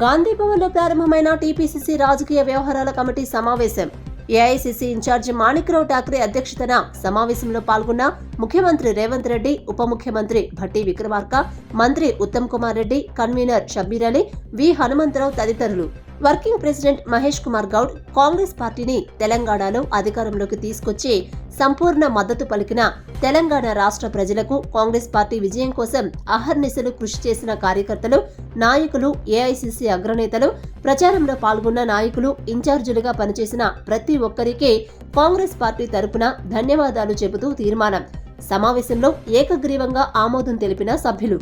గాంధీభవన్లో ప్రారంభమైన టీపీసీసీ రాజకీయ వ్యవహారాల కమిటీ సమావేశం. ఏఐసీసీ ఇన్ఛార్జి మాణిక్రావు ఠాక్రే అధ్యక్షతన సమావేశంలో పాల్గొన్న ముఖ్యమంత్రి రేవంత్ రెడ్డి, ఉప ముఖ్యమంత్రి భట్టి విక్రమార్క, మంత్రి ఉత్తమ్ కుమార్ రెడ్డి, కన్వీనర్ షబ్బీర్ అలీ, వి హనుమంతరావు తదితరులు. వర్కింగ్ ప్రెసిడెంట్ మహేష్ కుమార్ గౌడ్ కాంగ్రెస్ పార్టీని తెలంగాణలో అధికారంలోకి తీసుకొచ్చి సంపూర్ణ మద్దతు పలికిన తెలంగాణ రాష్ట్ర ప్రజలకు, కాంగ్రెస్ పార్టీ విజయం కోసం అహర్నిశలు కృషి చేసిన కార్యకర్తలు, నాయకులు, ఏఐసీసీ అగ్రనేతలు, ప్రచారంలో పాల్గొన్న నాయకులు, ఇన్ఛార్జీలుగా పనిచేసిన ప్రతి ఒక్కరికి కాంగ్రెస్ పార్టీ తరపున ధన్యవాదాలు చెబుతూ తీర్మానం. సమావేశంలో ఏకగ్రీవంగా ఆమోదం తెలిపిన సభ్యులు.